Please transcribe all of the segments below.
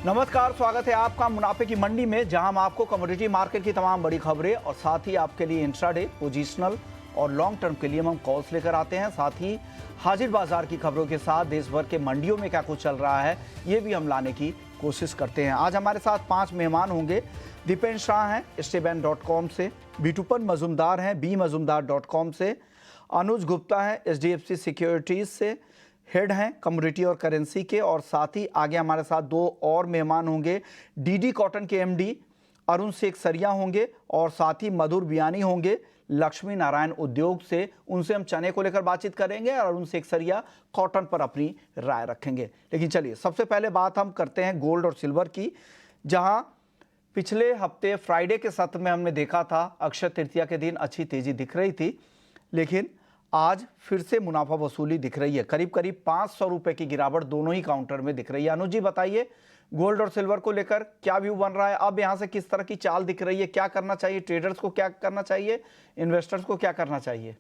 नमस्कार, स्वागत है आपका मुनाफे की मंडी में, जहां हम आपको कमोडिटी मार्केट की तमाम बड़ी खबरें और साथ ही आपके लिए इंट्राडे, पोजिशनल और लॉन्ग टर्म के लिए हम कॉल्स लेकर आते हैं। साथ ही हाजिर बाजार की खबरों के साथ देश भर के मंडियों में क्या कुछ चल रहा है ये भी हम लाने की कोशिश करते हैं। आज हमारे साथ 5 मेहमान होंगे। दीपेन शाह हैं STBank.com से, बिटूपन मजूमदार हैं bmazumdar.com से, अनुज गुप्ता हैं HDFC सिक्योरिटीज से, हेड हैं कमोडिटी और करेंसी के, और साथ ही आगे हमारे साथ 2 और मेहमान होंगे। डीडी कॉटन के MD अरुण शेख सरिया होंगे और साथ ही मधुर बियानी होंगे लक्ष्मी नारायण उद्योग से। उनसे हम चने को लेकर बातचीत करेंगे और अरुण शेख सरिया कॉटन पर अपनी राय रखेंगे। लेकिन चलिए सबसे पहले बात हम करते हैं गोल्ड और सिल्वर की, जहां पिछले हफ्ते फ्राइडे के सत्र में हमने देखा था अक्षय तृतीया के दिन अच्छी तेजी दिख रही थी, लेकिन आज फिर से मुनाफा वसूली दिख रही है। करीब करीब 500 रुपए की गिरावट दोनों ही काउंटर में दिख रही है। अनुज जी बताइए, गोल्ड और सिल्वर को लेकर क्या व्यू बन रहा है? अब यहां से किस तरह की चाल दिख रही है? क्या करना चाहिए? ट्रेडर्स को क्या करना चाहिए? इन्वेस्टर्स को क्या करना चाहिए?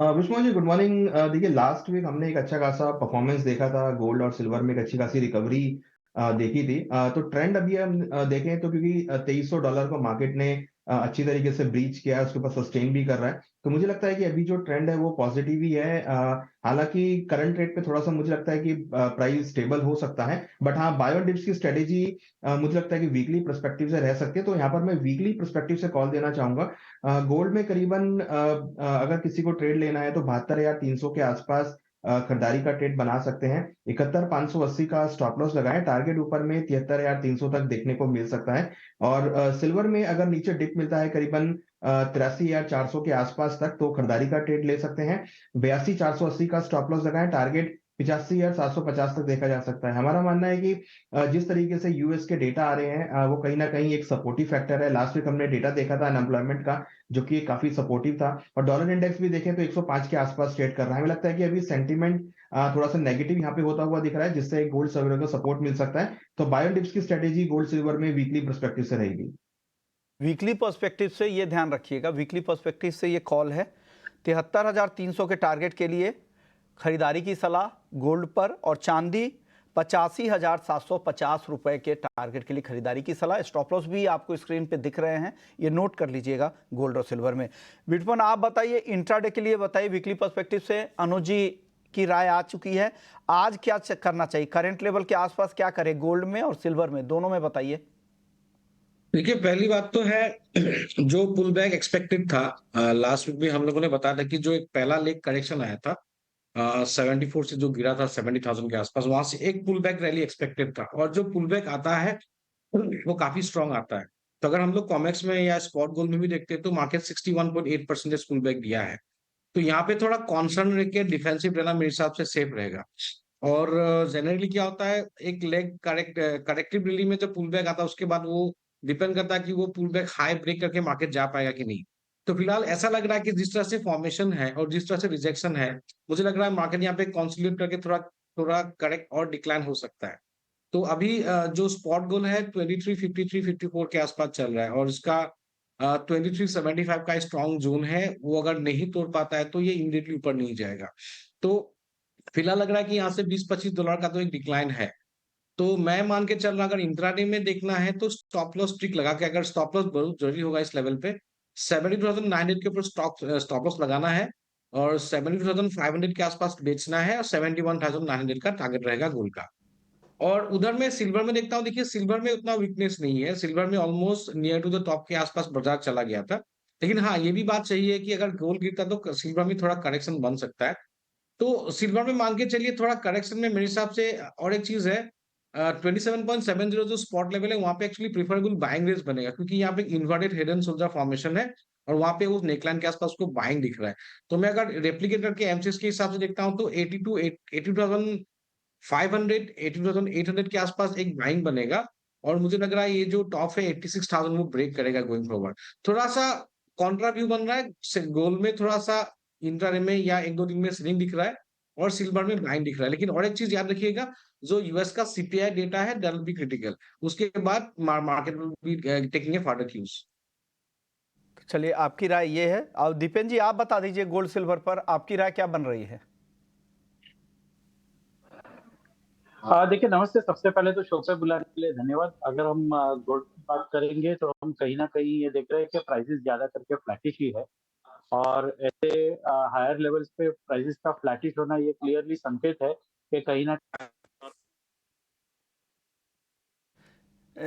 Vishnu ji, good morning. देखिए, लास्ट वीक हमने एक अच्छा खासा परफॉर्मेंस देखा था, गोल्ड और सिल्वर में एक अच्छी खासी रिकवरी देखी थी। तो ट्रेंड अभी हम देखें तो, क्योंकि $2300 को मार्केट ने अच्छी तरीके से ब्रीच किया है, उसके ऊपर सस्टेन भी कर रहा है, तो मुझे लगता है कि अभी जो ट्रेंड है वो पॉजिटिव ही है। हालांकि करंट रेट पे थोड़ा सा मुझे लगता है कि प्राइस स्टेबल हो सकता है, बट हाँ, बाय ऑन डिप्स की स्ट्रेटेजी मुझे लगता है कि वीकली पर्सपेक्टिव से रह सकती है। तो यहाँ पर मैं वीकली पर्सपेक्टिव से कॉल देना चाहूंगा। गोल्ड में करीबन अगर किसी को ट्रेड लेना है तो 72,300 के आसपास खरीदारी का ट्रेड बना सकते हैं। 71,580 का स्टॉप लॉस लगाएं, टारगेट ऊपर में 73,300 तक देखने को मिल सकता है। और सिल्वर में अगर नीचे डिप मिलता है करीबन 83,400 के आसपास तक, तो खरीदारी का ट्रेड ले सकते हैं। 82,480 का स्टॉप लॉस लगाएं, टारगेट 85,750 तक देखा जा सकता है। हमारा मानना है कि जिस तरीके से यूएस के डेटा आ रहे हैं, वो कहीं ना कहीं एक सपोर्टिव फैक्टर है। लास्ट वीक हमने डेटा देखा था अनएम्प्लॉयमेंट का, जो कि काफी सपोर्टिव था। और डॉलर इंडेक्स भी देखें तो 105 के आसपास ट्रेड कर रहा है। हमें लगता है कि अभी सेंटीमेंट थोड़ा सा नेगेटिव यहाँ पे होता हुआ दिख रहा है, जिससे गोल्ड सिल्वर को सपोर्ट मिल सकता है। तो बायो डिप्स की स्ट्रेटेजी गोल्ड सिल्वर में वीकली पर्सपेक्टिव से रहेगी। वीकली पर्सपेक्टिव से ये ध्यान रखिएगा, वीकली पर्सपेक्टिव से ये कॉल है 73,300 के टारगेट के लिए खरीदारी की सलाह गोल्ड पर, और चांदी 85,750 रुपए के टारगेट के लिए खरीदारी की सलाह। स्टॉप लॉस भी आपको स्क्रीन पे दिख रहे हैं, ये नोट कर लीजिएगा गोल्ड और सिल्वर में। बिटवन आप बताइए, इंट्राडे के लिए बताइए वीकली पर्सपेक्टिव से। अनुज जी की राय आ चुकी है, आज क्या करना चाहिए? करंट लेवल के आसपास क्या करें गोल्ड में और सिल्वर में, दोनों में बताइए। देखिए, पहली बात तो है जो पुल बैक एक्सपेक्टेड था। लास्ट वीक भी हम लोगों ने बताया था कि जो एक पहला लेग करेक्शन आया था 74 से जो गिरा था 70,000 के आसपास, वहां से एक पुल बैक रैली एक्सपेक्टेड था, और जो पुल बैक आता है वो काफी स्ट्रांग आता है। तो अगर हम लोग कॉमेक्स में या स्पॉट गोल्ड में भी देखते हैं तो मार्केट 61.8% पुल बैक दिया है। तो यहाँ पे थोड़ा कॉन्सर्न रह के डिफेंसिव रहना मेरे हिसाब से सेफ रहेगा। और जनरली क्या होता है, एक लेग करेक्टिव रैली में जब पुल बैक आता है उसके बाद वो डिपेंड करता है कि वो पुल बैक हाई ब्रेक करके मार्केट जा पाएगा कि नहीं। तो फिलहाल ऐसा लग रहा है कि जिस तरह से फॉर्मेशन है और जिस तरह से रिजेक्शन है, मुझे लग रहा है मार्केट यहाँ पे कंसोलिडेट करके थोड़ा थोड़ा करेक्ट और डिक्लाइन हो सकता है। तो अभी जो स्पॉट गोल है 2353-54 के आसपास चल रहा है, और इसका 2375 का स्ट्रॉन्ग जोन है, वो अगर नहीं तोड़ पाता है तो ये इमीडिएटली ऊपर नहीं जाएगा। तो फिलहाल लग रहा है कि यहाँ से $20-25 का तो एक डिक्लाइन है। तो मैं मान के चल रहा, अगर इंट्राडे में देखना है तो स्टॉप लॉस ट्रिक लगा के, अगर स्टॉप लॉस बहुत जरूरी होगा इस लेवल पे, 72,900 के ऊपर स्टॉप लॉस लगाना है, और 72,500 के आसपास बेचना है, और 71,900 का टारगेट रहेगा गोल्ड का। और उधर मैं सिल्वर में देखता हूँ, देखिए सिल्वर में उतना वीकनेस नहीं है, सिल्वर में almost near to the top के आसपास बाजार चला गया था। लेकिन हाँ, ये भी बात सही है कि अगर गोल्ड गिरता तो सिल्वर में थोड़ा करेक्शन बन सकता है। तो सिल्वर में मान के चलिए थोड़ा करेक्शन में मेरे हिसाब से। और एक चीज है, 27.70 जो स्पॉट लेवल है, वहां पे एक्चुअली प्रिफरेबल बाइंग रेंज बनेगा, क्योंकि यहाँ पे inverted head and shoulder formation है, और वहां पे उस नेकलाइन के आसपास को बाइंग दिख रहा है। तो मैं अगर रेप्लिकेट करके एमसीएक्स के हिसाब से देखता हूँ तो 82,500 82,800 के आसपास एक बाइंग बनेगा। और मुझे लग रहा है ये जो टॉप है 86,000 वो ब्रेक करेगा गोइंग फॉरवर्ड। थोड़ा सा कॉन्ट्रा व्यू बन रहा है गोल्ड में, थोड़ा सा इंट्राडे में या एक दो दिन में सेलिंग दिख रहा है, और सिल्वर में बाइंग दिख रहा है। लेकिन और एक चीज याद रखिएगा, जो यूएस का सीपीआई डेटा है दैट विल बी क्रिटिकल, उसके बाद market will be taking a further cues. चलिए, आपकी राय ये है। अब दीपेन जी आप बता दीजिए, गोल्ड सिल्वर पर आपकी राय क्या बन रही है? देखिए नमस्ते, सबसे पहले तो शो पे बुलाने के लिए धन्यवाद। अगर हम गोल्ड की बात करेंगे तो हम कहीं न कहीं ये देख रहे हैं कि प्राइसेज़ ज़्यादा करके फ्लैटिश ही है और ऐसे हायर लेवल्स पे प्राइसेज़ का फ्लैटिश होना ये क्लियरली संकेत है कि कहीं न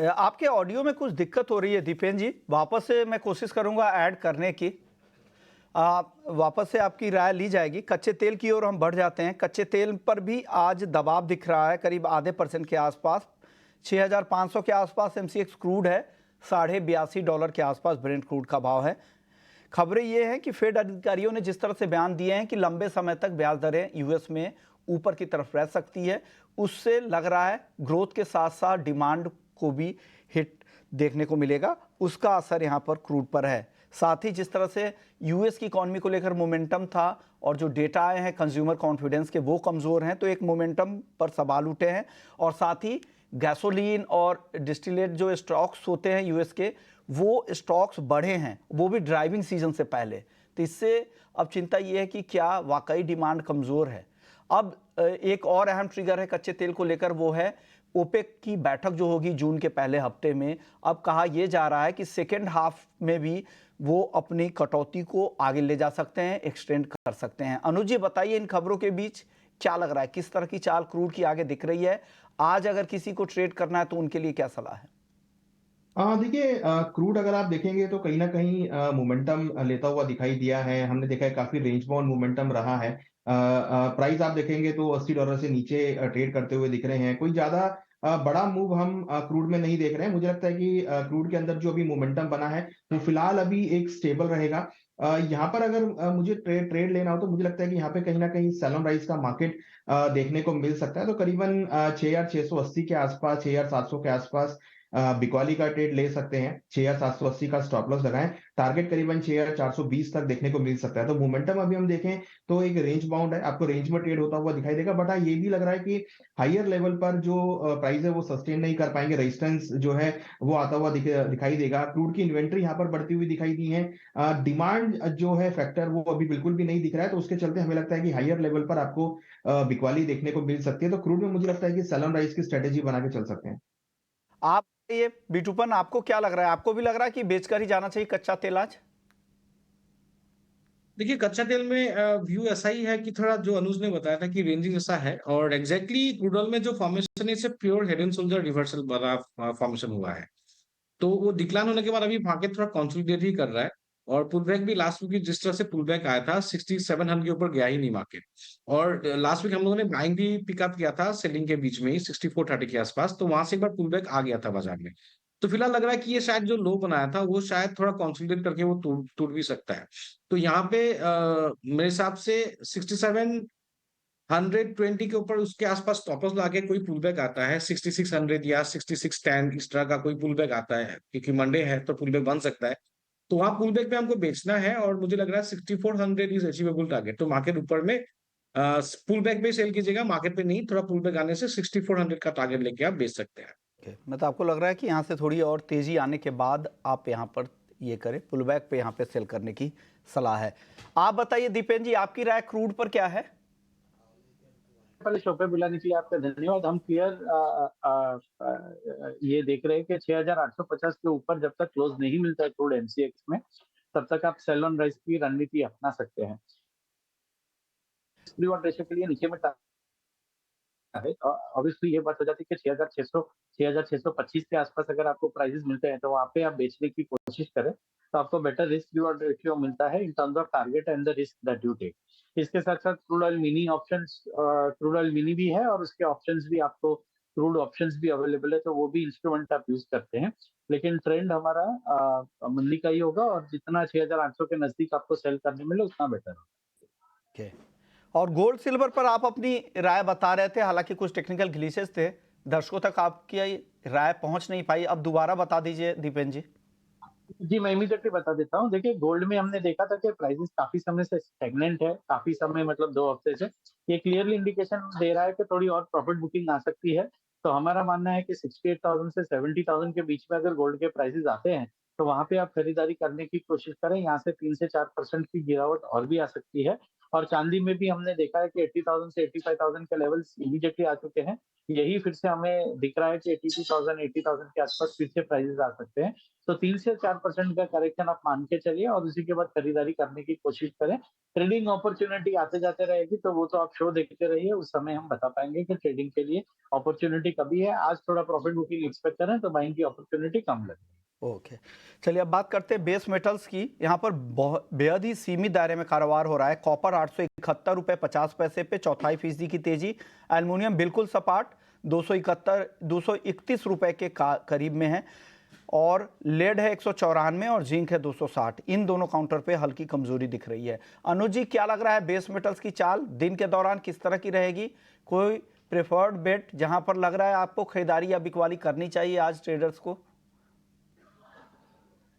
आपके ऑडियो में कुछ दिक्कत हो रही है दीपेन जी, वापस से मैं कोशिश करूंगा ऐड करने की। वापस से आपकी राय ली जाएगी। कच्चे तेल की ओर हम बढ़ जाते हैं। कच्चे तेल पर भी आज दबाव दिख रहा है, करीब आधे % के आसपास। 6,500 के आसपास एमसीएक्स क्रूड है, $82.5 के आसपास ब्रेंट क्रूड का भाव है। खबरें ये हैं कि फेड अधिकारियों ने जिस तरह से बयान दिए हैं कि लंबे समय तक ब्याज दरें यूएस में ऊपर की तरफ रह सकती है, उससे लग रहा है ग्रोथ के साथ साथ डिमांड को भी हिट देखने को मिलेगा। उसका असर यहाँ पर क्रूड पर है। साथ ही जिस तरह से यूएस की इकॉनमी को लेकर मोमेंटम था और जो डेटा आए हैं कंज्यूमर कॉन्फिडेंस के वो कमज़ोर हैं, तो एक मोमेंटम पर सवाल उठे हैं। और साथ ही गैसोलीन और डिस्टिलेट जो स्टॉक्स होते हैं यूएस के, वो स्टॉक्स बढ़े हैं, वो भी ड्राइविंग सीजन से पहले। तो इससे अब चिंता ये है कि क्या वाकई डिमांड कमज़ोर है। अब एक और अहम ट्रिगर है कच्चे तेल को लेकर, वो है ओपेक की बैठक जो होगी जून के पहले हफ्ते में। अब कहा यह जा रहा है कि सेकेंड हाफ में भी वो अपनी कटौती को आगे ले जा सकते हैं, एक्सटेंड कर सकते हैं। अनुज जी बताइए, इन खबरों के बीच क्या लग रहा है, किस तरह की चाल क्रूड की आगे दिख रही है? आज अगर किसी को ट्रेड करना है तो उनके लिए क्या सलाह है? देखिए, क्रूड अगर आप देखेंगे तो कहीं न कहीं मोमेंटम लेता हुआ दिखाई दिया है। हमने देखा है काफ़ी रेंज बाउंड मोमेंटम रहा है। प्राइस आप देखेंगे तो $80 से नीचे ट्रेड करते हुए दिख रहे हैं। कोई ज़्यादा बड़ा मूव हम क्रूड में नहीं देख रहे हैं। मुझे लगता है कि क्रूड के अंदर जो अभी मोमेंटम बना है, वो फिलहाल अभी एक स्टेबल रहेगा। यहाँ पर अगर मुझे ट्रेड लेना हो तो मुझे लगता है कि यहाँ पे कहीं न कहीं सेल ऑन राइज़ का मार्केट देखने को मिल सकता है। तो करीबन 6,680 के आसपास, 6,700 के आसपास बिकॉली का ट्रेड ले सकते हैं। 6,780 का स्टॉप लॉस लगाएँ। टारगेट करीबन 6,420 तक देखने को मिल सकता है। तो मोमेंटम अभी हम देखें तो एक रेंज बाउंड है, आपको रेंज में ट्रेड होता हुआ दिखाई देगा। बट हाँ, ये भी लग रहा है कि हायर लेवल पर जो प्राइस है वो सस्टेन नहीं कर पाएँगे। रेजिस्टेंस जो है वो आता हुआ दिखाई देगा। क्रूड की इन्वेंटरी यहाँ पर बढ़ती हुई दिखाई दी है। डिमांड जो है फैक्टर वो अभी बिल्कुल भी नहीं दिख रहा है। तो उसके चलते हमें लगता है कि हायर लेवल पर आपको बिकवाली देखने को मिल सकती है। तो क्रूड में मुझे लगता है कि सेल ऑन राइज की स्ट्रेटेजी बना के चल सकते हैं। आप ये बिटूपन, आपको क्या लग रहा है? आपको भी लग रहा है कि बेचकर ही जाना चाहिए कच्चा तेल आज? देखिए, कच्चा तेल में व्यू ऐसा ही है कि थोड़ा जो अनुज ने बताया था कि रेंजिंग ऐसा है और एग्जैक्टली क्रूड ऑयल में जो फॉर्मेशन है, इसे pure head and shoulder reversal वाला फॉर्मेशन हुआ है। तो वो डिक्लाइन होने के बाद अभी मार्केट थोड़ा कंसोलिडेट ही कर रहा है और पुल बैक भी लास्ट वीक जिस तरह से पुल बैक आया था 6700 के ऊपर गया ही नहीं मार्केट। और लास्ट वीक हम लोगों ने बाइंग भी पिकअप किया था सेलिंग के बीच में ही 6430 के आसपास, तो वहां से एक बार पुल बैक आ गया था बाजार में। तो फिलहाल लग रहा है कि ये शायद जो लो बनाया था वो शायद थोड़ा कंसोलिडेट करके वो टूट भी सकता है। तो यहाँ पे मेरे हिसाब से 120 के ऊपर उसके आसपास स्टॉप लॉस लाके कोई पुल बैक आता है 6600 या 6610 इस तरह का कोई पुल बैक आता है, क्योंकि मंडे है तो पुल बैक बन सकता है। तो वहां पुल बैक पे हमको बेचना है और मुझे लग रहा है 6400 इज अचीवेबल टारगेट। तो मार्केट ऊपर में पुल बैक पे सेल कीजिएगा, मार्केट पे नहीं। थोड़ा पुल बैक आने से 6400 का टारगेट लेके आप बेच सकते हैं। मतलब आपको लग रहा है कि यहाँ से थोड़ी और तेजी आने के बाद आप यहाँ पर ये करें, पुल बैक पे यहाँ पे सेल करने की सलाह है। आप बताइए दीपेन जी, आपकी राय क्रूड पर क्या है? पहले शो पे बुलाने के लिए आपका धन्यवाद। हम क्लियर ये देख रहे हैं कि 6,850 के ऊपर जब तक क्लोज नहीं मिलता है क्रूड एमसीएक्स में, तब तक आप सेल ऑन राइज की रणनीति अपना सकते हैं। रिवॉर्ड रेशियो के लिए नीचे में है। ऑब्वियसली ये बात हो जाती है कि 6,600 6,625 के आसपास अगर आपको प्राइसेस मिलते हैं तो वहाँ पे आप बेचने की कोशिश करें, तो आपको बेटर रिस्क रिवॉर्ड रेशियो मिलता है in terms of target and the risk that you take. इसके साथ-साथ crude oil mini options, crude oil mini भी है और उसके ऑप्शंस भी आपको क्रूड ऑप्शंस भी अवेलेबल है, तो वो भी इंस्ट्रूमेंट आप यूज़ करते हैं। लेकिन ट्रेंड हमारा मंदी का ही होगा और जितना 6,800 के नज़दीक आपको सेल करने मिले उतना बेटर होगा। ओके। और गोल्ड सिल्वर पर आप अपनी राय बता रहे थे, हालांकि कुछ टेक्निकल ग्लिचेस थे, दर्शकों तक आपकी राय पहुंच नहीं पाई। अब दोबारा बता दीजिए दीपेन जी। जी, मैं इमीडिएटली बता देता हूँ। देखिए, गोल्ड में हमने देखा था कि प्राइसेज़ काफ़ी समय से स्टैग्नेंट है, काफ़ी समय मतलब 2 हफ्ते से। ये क्लियरली इंडिकेशन दे रहा है कि थोड़ी और प्रॉफिट बुकिंग आ सकती है। तो हमारा मानना है कि 68,000 से 70,000 के बीच में अगर गोल्ड के प्राइसेज़ आते हैं, तो वहाँ पे आप खरीदारी करने की कोशिश करें। यहाँ से 3 से 4% की गिरावट और भी आ सकती है और चांदी में भी हमने देखा है कि 80,000 से 85,000 के लेवल्स इमीडिएटली आ चुके हैं। यही फिर से हमें दिख रहा है कि 82,000 80,000 के आसपास फिर से प्राइसेस आ सकते हैं। तो 3 से 4% का करेक्शन आप मान के चलिए और उसी के बाद खरीदारी करने की कोशिश करें। ट्रेडिंग अपॉर्चुनिटी आते-जाते रहेगी, तो वो तो आप शो देखते रहिए, उस समय हम बता पाएँगे कि ट्रेडिंग के लिए अपॉर्चुनिटी कभी है। आज थोड़ा प्रॉफिट बुकिंग एक्सपेक्ट करें तो बाइंग की अपॉर्चुनिटी कम लगे। ओके, चलिए अब बात करते हैं बेस मेटल्स की। यहाँ पर बेहद ही सीमित दायरे में कारोबार हो रहा है। कॉपर 871 रुपये 50 पैसे पे 0.25% की तेजी। एल्युमिनियम बिल्कुल सपाट 231 रुपये के करीब में है और लेड है 194 और जिंक है 260। इन दोनों काउंटर पे हल्की कमजोरी दिख रही है। अनुज जी, क्या लग रहा है बेस मेटल्स की चाल दिन के दौरान किस तरह की रहेगी? कोई प्रेफर्ड बेट जहां पर लग रहा है आपको खरीदारी या बिकवाली करनी चाहिए आज ट्रेडर्स को?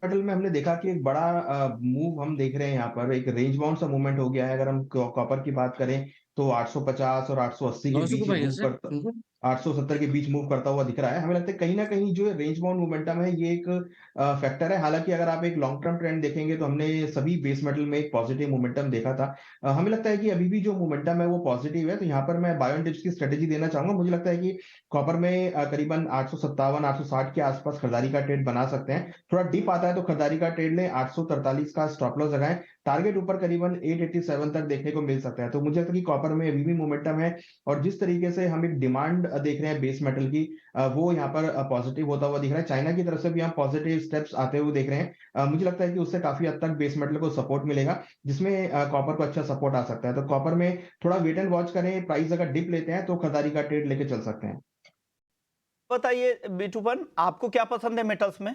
मेटल में हमने देखा कि एक बड़ा मूव हम देख रहे हैं, यहाँ पर एक रेंज बाउंड सा मूवमेंट हो गया है। अगर हम कॉपर की बात करें तो 850 और 880 के 900 बीच को भाई मूव ऐसे करता 870 के बीच मूव करता हुआ दिख रहा है। हमें लगता है कहीं ना कहीं जो रेंज बाउंड मोमेंटम है ये एक फैक्टर है। हालांकि अगर आप एक लॉन्ग टर्म ट्रेंड देखेंगे तो हमने सभी बेस मेटल में एक पॉजिटिव मोमेंटम देखा था। हमें लगता है कि अभी भी जो मोमेंटम है वो पॉजिटिव है। तो यहाँ पर मैं बाय ऑन डिप्स की स्ट्रेटेजी देना चाहूंगा। मुझे लगता है कि कॉपर में करीबन 857 860 के आसपास खरीदारी का ट्रेड बना सकते हैं। थोड़ा डिप आता है तो खरीदारी का ट्रेड लें। 843 का स्टॉप लॉस लगाएं। टारगेट ऊपर करीबन 887 तक देखने को मिल सकता है। तो मुझे लगता है कि कॉपर में अभी भी मोमेंटम है और जिस तरीके से हम एक डिमांड देख रहे हैं बेस मेटल की, वो यहाँ पर पॉजिटिव होता हुआ दिख रहा है। चाइना की तरफ से भी हम पॉजिटिव स्टेप्स आते हुए देख रहे हैं। मुझे लगता है कि उससे काफी हद तक बेस मेटल को सपोर्ट मिलेगा, जिसमें कॉपर को अच्छा सपोर्ट आ सकता है। तो कॉपर में थोड़ा वेट एंड वॉच करें। प्राइस अगर डिप लेते हैं तो खरीदारी का ट्रेड लेके चल सकते हैं। बताइए बिटूपन, आपको क्या पसंद है मेटल्स में?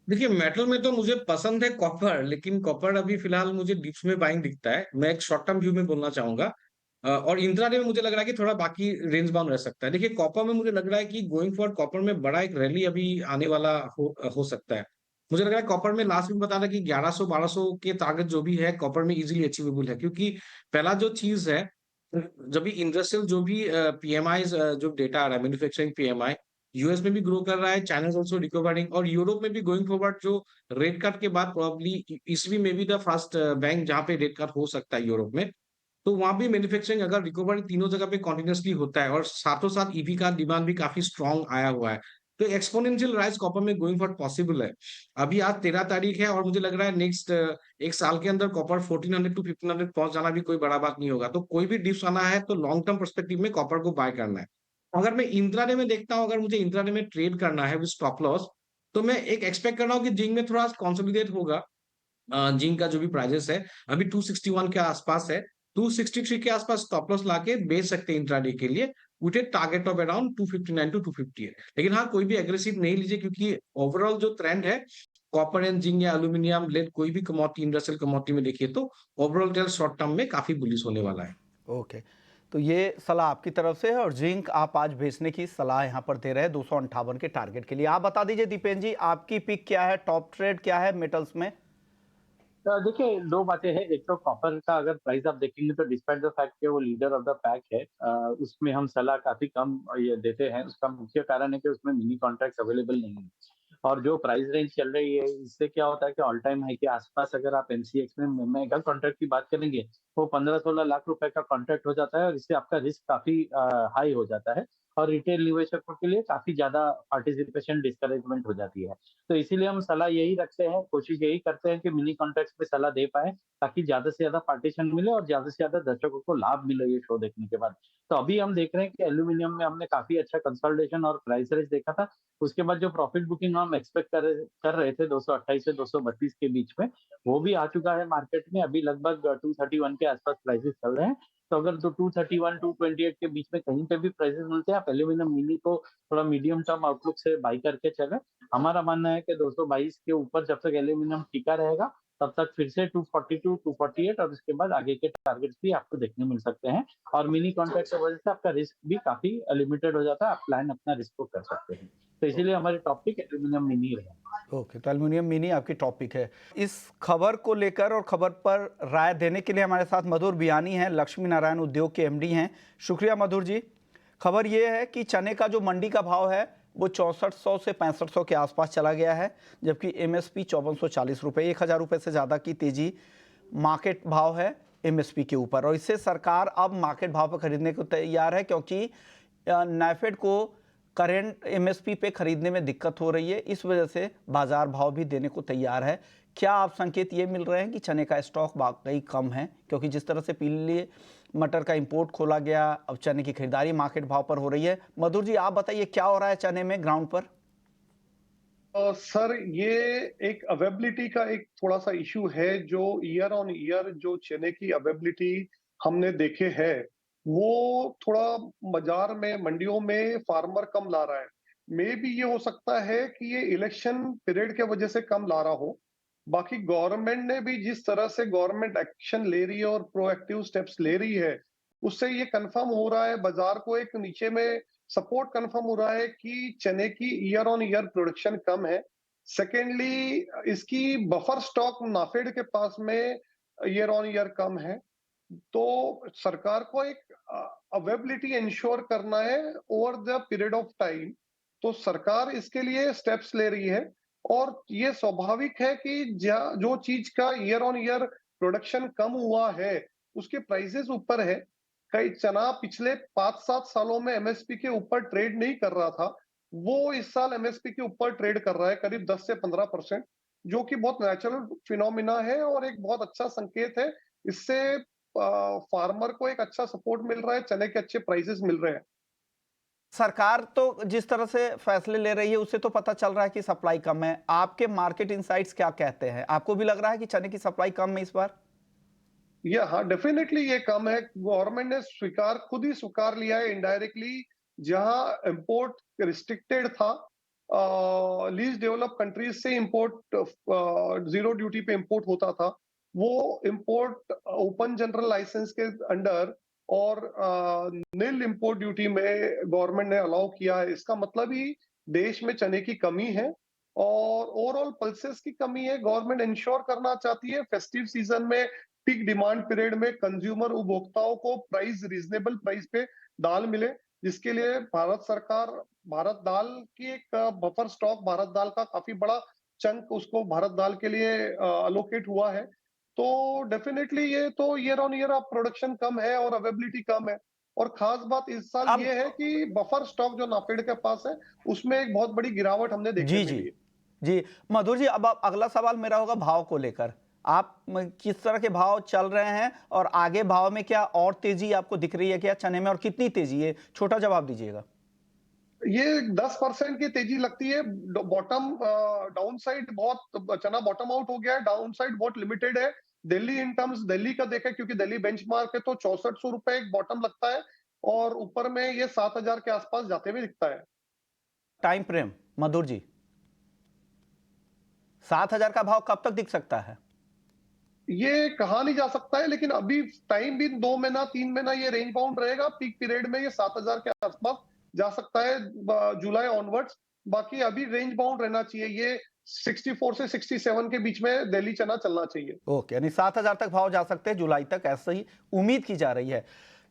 देखिए, मेटल में तो मुझे पसंद है कॉपर, लेकिन कॉपर अभी फिलहाल मुझे डिप्स में बाइंग दिखता है। मैं एक शॉर्ट टर्म व्यू में बोलना चाहूंगा। और इंट्राडे में मुझे लग रहा है कि थोड़ा बाकी रेंज बाउंड रह सकता है। देखिए, कॉपर में मुझे लग रहा है कि गोइंग फॉर कॉपर में बड़ा एक रैली अभी आने वाला हो सकता है। मुझे लग रहा है कॉपर में लास्ट वीक बता था कि 1100 1200 के टारगेट जो भी है कॉपर में इजीली अचीवेबल है, क्योंकि पहला जो चीज है, जब भी इंडस्ट्रियल जो भी पीएमआई जो डेटा आ रहा है, मैन्युफैक्चरिंग पीएमआई यूएस में भी ग्रो कर रहा है, चाइना इज ऑल्सो रिकवरिंग, और यूरोप में भी गोइंग फॉरवर्ड जो रेट कट के बाद प्रोबेबली ईसवी में भी द फर्स्ट बैंक जहां पे रेट कट हो सकता है यूरोप में। तो वहां भी मैन्युफैक्चरिंग अगर रिकवरी तीनों जगह पे कॉन्टिन्यूसली होता है और साथों साथ ईवी का डिमांड भी काफी स्ट्रॉन्ग आया हुआ है, तो एक्सपोनेंशियल राइज कॉपर में गोइंग फॉर पॉसिबल है। अभी आज 13 तारीख है और मुझे लग रहा है नेक्स्ट एक साल के अंदर कॉपर 1400 टू 1500 पहुंच जाना भी कोई बड़ा बात नहीं होगा। तो कोई भी डिप्स आना है तो लॉन्ग टर्म पर्सपेक्टिव में कॉपर को बाय करना है। अगर मैं इंट्राडे में देखता हूं, अगर मुझे इंट्राडे में ट्रेड करना है विद स्टॉप लॉस, तो मैं एक एक्सपेक्ट कर रहा हूँ कि जिंक में थोड़ा कंसोलिडेट होगा। जिंक का जो भी प्राइजेस है अभी 261 के आसपास है। 263 के आसपास स्टॉप लॉस लाके बेच सकते हैं इंट्राडे के लिए with a target of around 259 to 258। लेकिन हाँ, कोई भी एग्रेसिव नहीं लीजिए, क्योंकि ओवरऑल जो ट्रेंड है कॉपर एंड जिंक या एल्यूमिनियम लेड कोई भी कमोडिटी इंडस्ट्रियल कमोडिटी में देखिए तो ओवरऑल ट्रेंड शॉर्ट टर्म में काफी बुलिश होने वाला है। ओके, तो ये सलाह आपकी तरफ से है और जिंक आप आज बेचने की सलाह यहाँ पर दे रहे हैं 258 के टारगेट के लिए। आप बता दीजिए दीपेन जी, आपकी पिक क्या है, टॉप ट्रेड क्या है मेटल्स में? देखिए, 2 बातें हैं। एक तो कॉपर का अगर प्राइस आप देखेंगे तो डिस्पाइट द फैक्ट कि वो लीडर ऑफ द पैक है, उसमें हम सलाह काफ़ी कम ये देते हैं। उसका मुख्य कारण है कि उसमें मिनी कॉन्ट्रैक्ट्स अवेलेबल नहीं है। और जो प्राइस रेंज चल रही है, इससे क्या होता है कि ऑल टाइम हाई के आसपास अगर आप एमसीएक्स में मेगा कॉन्ट्रैक्ट की बात करेंगे, वो 15-16 लाख रुपए का कॉन्ट्रैक्ट हो जाता है और इससे आपका रिस्क काफ़ी हाई हो जाता है और रिटेल निवेशकों के लिए काफ़ी ज़्यादा पार्टिसिपेशन डिस्करेजमेंट हो जाती है। तो इसीलिए हम सलाह यही रखते हैं, कोशिश यही करते हैं कि मिनी कॉन्ट्रैक्ट्स पे सलाह दे पाएँ, ताकि ज़्यादा से ज़्यादा पार्टीशन मिले और ज़्यादा से ज़्यादा दर्शकों को लाभ मिले ये शो देखने के बाद। तो अभी हम देख रहे हैं कि एल्यूमीनियम में हमने काफ़ी अच्छा कंसोलिडेशन और प्राइस रेंज देखा था। उसके बाद जो प्रॉफिट बुकिंग हम एक्सपेक्ट कर रहे थे 228 से 232 के बीच में, वो भी आ चुका है मार्केट में। अभी लगभग 231 के आसपास प्राइसेस चल रहे हैं। तो अगर तो 231, 228 के बीच में कहीं पे भी प्राइसेस मिलते हैं, आप एल्यूमीनियम मिनी को थोड़ा मीडियम टर्म आउटलुक से बाई करके चलें। हमारा मानना है कि 222 के ऊपर जब तक एल्यूमीनियम टिका रहेगा, तब तक फिर से 242, 248 और उसके बाद आगे के टारगेट्स भी आपको देखने मिल सकते हैं। और मिनी कॉन्ट्रैक्ट की वजह से आपका रिस्क भी काफी लिमिटेड हो जाता है। आप प्लान अपना रिस्क को कर सकते हैं। तो इसीलिए हमारी टॉपिक एल्यूमीनियम मिनी रहे। ओके, तो एल्युमिनियम मिनी आपकी टॉपिक है। इस खबर को लेकर और खबर पर राय देने के लिए हमारे साथ मधुर बियानी हैं, लक्ष्मी नारायण उद्योग के एमडी हैं। शुक्रिया मधुर जी। खबर ये है कि चने का जो मंडी का भाव है वो 6400 से 6500 के आसपास चला गया है, जबकि एमएसपी 5440 रुपये, 1000 रुपये से ज़्यादा की तेज़ी मार्केट भाव है एमएसपी के ऊपर, और इससे सरकार अब मार्केट भाव पर खरीदने को तैयार है, क्योंकि नाफेड को करेंट एमएसपी पे खरीदने में दिक्कत हो रही है। इस वजह से बाजार भाव भी देने को तैयार है। क्या आप संकेत ये मिल रहे हैं कि चने का स्टॉक वाकई कम है, क्योंकि जिस तरह से पीले मटर का इंपोर्ट खोला गया, अब चने की खरीदारी मार्केट भाव पर हो रही है। मधुर जी, आप बताइए क्या हो रहा है चने में ग्राउंड पर? सर, ये एक अवेबिलिटी का एक थोड़ा सा इशू है। जो ईयर ऑन ईयर जो चने की अवेबिलिटी हमने देखे है, वो थोड़ा बाजार में, मंडियों में फार्मर कम ला रहा है। मे भी ये हो सकता है कि ये इलेक्शन पीरियड के वजह से कम ला रहा हो। बाकी गवर्नमेंट ने भी जिस तरह से गवर्नमेंट एक्शन ले रही है और प्रोएक्टिव स्टेप्स ले रही है, उससे ये कंफर्म हो रहा है, बाजार को एक नीचे में सपोर्ट कंफर्म हो रहा है कि चने की ईयर ऑन ईयर प्रोडक्शन कम है। सेकेंडली, इसकी बफर स्टॉक नाफेड के पास में ईयर ऑन ईयर कम है। तो सरकार को एक अवेबिलिटी इंश्योर करना है over the period of time. तो सरकार इसके लिए स्टेप्स ले रही है, और ये स्वाभाविक है कि जो चीज का ईयर ऑन ईयर प्रोडक्शन कम हुआ है, उसके प्राइसेस ऊपर है। कई चना पिछले 5-7 सालों में एमएसपी के ऊपर ट्रेड नहीं कर रहा था, वो इस साल एमएसपी के ऊपर ट्रेड कर रहा है, करीब 10 से 15%, जो कि बहुत नेचुरल फिनोमिना है और एक बहुत अच्छा संकेत है। इससे फार्मर को एक अच्छा सपोर्ट मिल रहा है, चने के अच्छे प्राइसेस मिल रहे हैं। सरकार तो जिस तरह से फैसले ले रही है, उससे तो पता चल रहा है कि सप्लाई कम है। आपके मार्केट इनसाइट्स क्या कहते हैं? आपको भी लग रहा है कि चने की सप्लाई कम है इस बार? ये हाँ, डेफिनेटली ये कम है। गवर्नमेंट ने खुद ही स्वीकार लिया है इनडायरेक्टली। जहां इंपोर्ट रिस्ट्रिक्टेड था, लीस्ट डेवलप कंट्रीज से इंपोर्ट जीरो ड्यूटी पे इंपोर्ट होता था, वो इंपोर्ट ओपन जनरल लाइसेंस के अंडर और निल इंपोर्ट ड्यूटी में गवर्नमेंट ने अलाउ किया है। इसका मतलब ही देश में चने की कमी है और ओवरऑल पल्सेस की कमी है। गवर्नमेंट इंश्योर करना चाहती है फेस्टिव सीजन में, पीक डिमांड पीरियड में कंज्यूमर उपभोक्ताओं को रीजनेबल प्राइस पे दाल मिले, जिसके लिए भारत सरकार, भारत दाल की एक बफर स्टॉक, भारत दाल का काफी बड़ा चंक उसको भारत दाल के लिए अलोकेट हुआ है। तो डेफिनेटली ये तो ईयर ऑन ईयर प्रोडक्शन कम है और अवेबिलिटी कम है। और खास बात इस साल अब ये है कि बफर स्टॉक जो नाफेड के पास है, उसमें एक बहुत बड़ी गिरावट हमने देखने जी मिली जी है। जी मधुर जी, अब अगला सवाल मेरा होगा भाव को लेकर। आप किस तरह के भाव चल रहे हैं, और आगे भाव में क्या और तेजी आपको दिख रही है क्या चने में, और कितनी तेजी है? छोटा जवाब दीजिएगा। ये 10% की तेजी लगती है। बॉटम डाउन साइड बहुत, चना बॉटम आउट हो गया है, डाउन साइड बहुत लिमिटेड है। दिल्ली इन टर्म्स, दिल्ली का देखें, क्योंकि दिल्ली बेंचमार्क है, तो 6400 रुपए एक बॉटम लगता है, और ऊपर में ये 7000 के आसपास जाते हुए दिखता है। टाइम फ्रेम मधुर जी, 7000 का भाव कब तक दिख सकता है? ये कहा नहीं जा सकता है, लेकिन अभी टाइम भी 2 महीना 3 महीना ये रेंज बाउंड रहेगा। पीक पीरियड में ये 7000 के आसपास जा सकता है जुलाई ऑनवर्ड्स। बाकी अभी रेंज बाउंड रहना चाहिए। ये 64 से 67 के बीच में दिल्ली चना चलना चाहिए। ओके, यानी 7000 तक भाव जा सकते हैं जुलाई तक, ऐसा ही उम्मीद की जा रही है।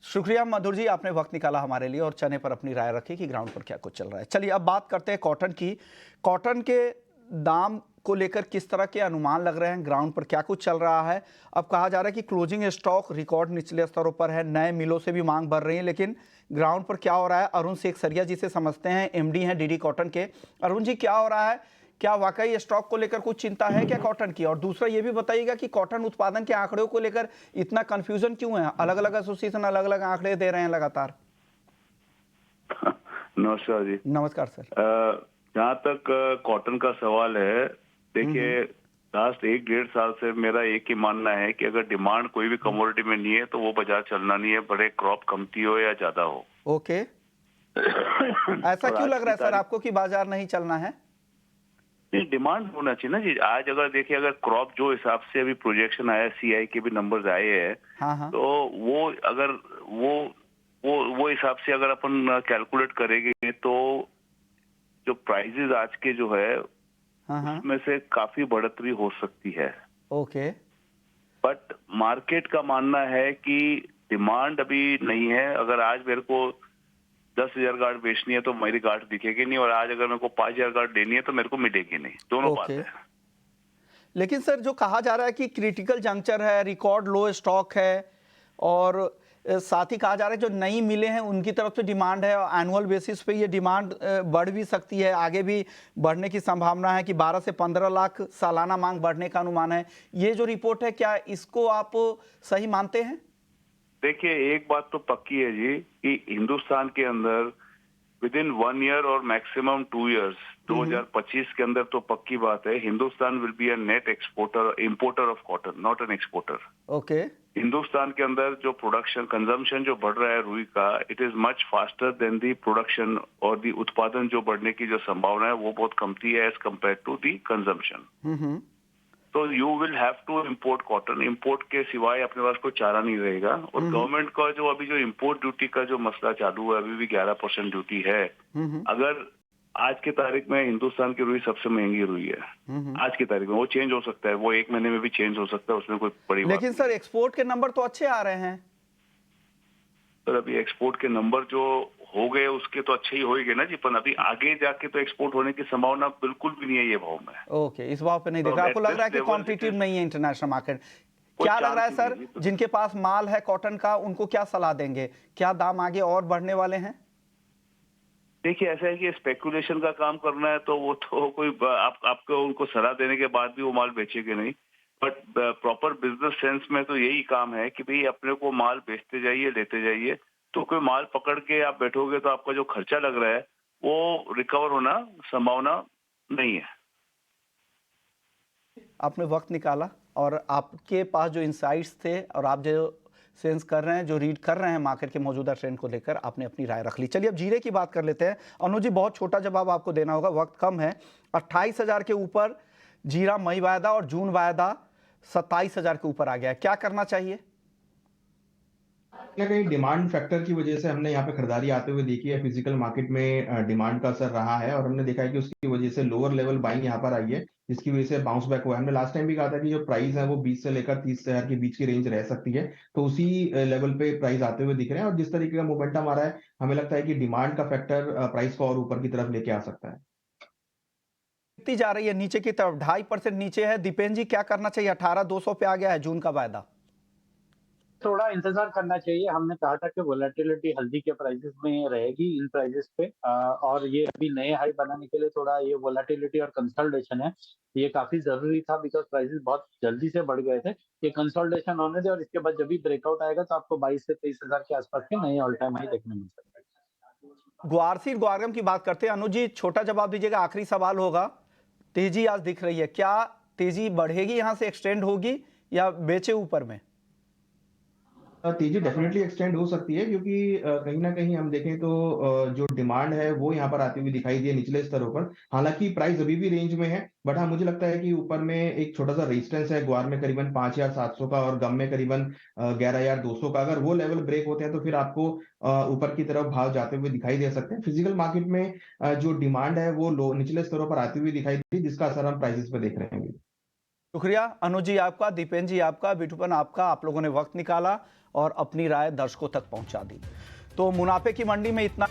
शुक्रिया मधुर जी, आपने वक्त निकाला हमारे लिए और चने पर अपनी राय रखी कि ग्राउंड पर क्या कुछ चल रहा है। चलिए अब बात करते हैं कॉटन की। कॉटन के दाम को लेकर किस तरह के अनुमान लग रहे हैं, ग्राउंड पर क्या कुछ चल रहा है? अब कहा जा रहा है कि क्लोजिंग स्टॉक रिकॉर्ड निचले स्तरों पर है, नए मिलों से भी मांग बढ़ रही है, लेकिन ग्राउंड पर क्या हो रहा है? अरुण शेख सरिया जिसे समझते हैं, एमडी हैं डीडी कॉटन के। अरुण जी, क्या हो रहा है? क्या वाकई स्टॉक को लेकर कुछ चिंता है क्या कॉटन की? और दूसरा ये भी बताइएगा कि कॉटन उत्पादन के आंकड़ों को लेकर इतना कंफ्यूजन क्यों है? अलग अलग एसोसिएशन अलग अलग आंकड़े दे रहे हैं लगातार। नमस्कार जी। नमस्कार सर। जहाँ तक कॉटन का सवाल है, देखिए लास्ट 1-1.5 साल से मेरा एक ही मानना है कि अगर डिमांड कोई भी कमोडिटी में नहीं है तो वो बाजार चलना नहीं है, बड़े क्रॉप कमती हो या ज्यादा हो। ओके, ऐसा क्यों लग रहा है सर आपको कि बाजार नहीं चलना है? डिमांड होना चाहिए ना जी। आज अगर देखिए, अगर क्रॉप जो हिसाब से अभी प्रोजेक्शन आया, सीआई के भी नंबर्स आए हैं, हाँ। तो वो अगर वो हिसाब से अगर अपन कैलकुलेट करेंगे तो जो प्राइजेस आज के जो है उसमें से काफी बढ़ोतरी हो सकती है। ओके, बट मार्केट का मानना है कि डिमांड अभी नहीं है। अगर आज मेरे को 10,000 गार्ड बेचनी है तो मेरी गार्ड दिखेगी नहीं, और आज अगर मेरे को 5,000 गार्ड लेनी है तो मेरे को मिलेगी नहीं। दोनों बात है। लेकिन सर जो कहा जा रहा है कि क्रिटिकल जंक्चर है, रिकॉर्ड लो स्टॉक है और साथ ही कहा जा रहा है जो नई मिलें हैं उनकी तरफ से डिमांड है और एनुअल बेसिस पे ये डिमांड बढ़ भी सकती है, आगे भी बढ़ने की संभावना है कि 12 से 15 लाख सालाना मांग बढ़ने का अनुमान है। ये जो रिपोर्ट है क्या इसको आप सही मानते हैं? देखिए, एक बात तो पक्की है जी कि हिंदुस्तान के अंदर विद इन 1 ईयर और मैक्सिमम 2 इयर्स 2025 के अंदर तो पक्की बात है, Hindustan will be a net exporter importer of cotton, not an exporter. Okay. Hindustan के अंदर जो प्रोडक्शन कंजम्पशन जो बढ़ रहा है रुई का, it is much faster than the production और दी उत्पादन जो बढ़ने की जो संभावना है वो बहुत कमती है as compared to the consumption. तो you will have to import cotton, import के सिवाय अपने पास कोई चारा नहीं रहेगा। और गवर्नमेंट का जो अभी जो इंपोर्ट ड्यूटी का जो मसला चालू है, अभी भी 11% ड्यूटी है। अगर आज की तारीख में हिंदुस्तान की रुई सबसे महंगी रुई है आज की तारीख में, वो चेंज हो सकता है, वो 1 महीने में भी चेंज हो सकता है, उसमें कोई बड़ी बात लेकिन सर एक्सपोर्ट के नंबर तो अच्छे आ रहे हैं। सर अभी एक्सपोर्ट के नंबर जो हो गए उसके तो अच्छे ही होएंगे ना जी, पर अभी आगे जाके तो एक्सपोर्ट होने की संभावना बिल्कुल भी नहीं है ये भाव में। ओके, इस भाव पे नहीं दिख रहा। आपको लग रहा है कि कॉम्पिटिटिव नहीं है इंटरनेशनल मार्केट? क्या लग रहा है सर, जिनके पास माल है कॉटन का उनको क्या सलाह देंगे? क्या दाम आगे और बढ़ने वाले हैं? देखिए, ऐसा है कि स्पेकुलेशन का काम करना है तो वो तो कोई आपको उनको सलाह देने के बाद भी वो माल बेचेंगे नहीं, बट प्रॉपर बिजनेस सेंस में तो यही काम है कि भाई अपने को माल बेचते जाइए, लेते जाइए। तो कोई माल पकड़ के आप बैठोगे तो आपका जो खर्चा लग रहा है वो रिकवर होना संभावना नहीं है। आपने वक्त निकाला और आपके पास जो इंसाइट्स थे और आप जो सेंस कर रहे हैं, जो रीड कर रहे हैं मार्केट के मौजूदा ट्रेंड को लेकर, आपने अपनी राय रख ली। चलिए अब जीरे की बात कर लेते हैं। अनुज जी, बहुत छोटा जवाब आपको देना होगा, वक्त कम है। 28,000 के ऊपर जीरा मई वायदा और जून वायदा 27,000 के ऊपर आ गया है, क्या करना चाहिए? कहीं डिमांड फैक्टर की वजह से हमने यहाँ पे खरीदारी आते हुए देखी है, फिजिकल मार्केट में डिमांड का असर रहा है और हमने देखा है कि उसकी वजह से लोअर लेवल बाइंग यहाँ पर आई है, जिसकी वजह से बाउंस बैक हुआ है। हमने लास्ट टाइम भी कहा था कि जो प्राइस है वो 20 से लेकर 30,000 के बीच की रेंज रह सकती है, तो उसी लेवल पे प्राइस आते हुए दिख रहे हैं और जिस तरीके का मोमेंटम आ रहा है हमें लगता है कि डिमांड का फैक्टर प्राइस को और ऊपर की तरफ लेके आ सकता है। कितनी जा रही है नीचे की तरफ? 2.5% नीचे है। दीपेन जी, क्या करना चाहिए? 18,200 पे आ गया है जून का वायदा। थोड़ा इंतजार करना चाहिए। हमने कहा था कि वोलेटिलिटी हल्दी के प्राइसेस में रहेगी, इन प्राइसेस पे, और ये अभी नए हाई बनाने के लिए थोड़ा ये वोलेटिलिटी और कंसोलिडेशन है, ये काफी जरूरी था बिकॉज प्राइसेस बहुत जल्दी से बढ़ गए थे। ये कंसोलिडेशन होने दे और इसके बाद जब भी ब्रेकआउट आएगा तो आपको 22 से 23,000 के आसपास के नए ऑल टाइम हाई देखने मिल सकते हैं। ग्वारसीर ग्वारगम की बात करते हैं। अनुज जी, छोटा जवाब दीजिएगा, आखिरी सवाल होगा। तेजी आज दिख रही है, क्या तेजी बढ़ेगी, यहां से एक्सटेंड होगी या बेचे ऊपर में? तेजी डेफिनेटली एक्सटेंड हो सकती है क्योंकि कहीं ना कहीं हम देखें तो जो डिमांड है वो यहाँ पर आती हुई दिखाई दी है निचले स्तरों पर। हालांकि प्राइस अभी भी रेंज में है, बट हाँ मुझे लगता है कि ऊपर में एक छोटा सा रेजिस्टेंस है, ग्वार में करीबन 5,700 का और गम में करीबन 11,200 का। अगर वो लेवल ब्रेक होते हैं तो फिर आपको ऊपर की तरफ भाव जाते हुए दिखाई दे सकते हैं। फिजिकल मार्केट में जो डिमांड है वो लो निचले स्तरों पर आती हुई दिखाई दी, जिसका असर हम प्राइसेस पे देख रहे हैं। शुक्रिया अनुज जी आपका, दीपेन जी आपका, बिटूपन आपका, आप लोगों ने वक्त निकाला और अपनी राय दर्शकों तक पहुंचा दी। तो मुनाफे की मंडी में इतना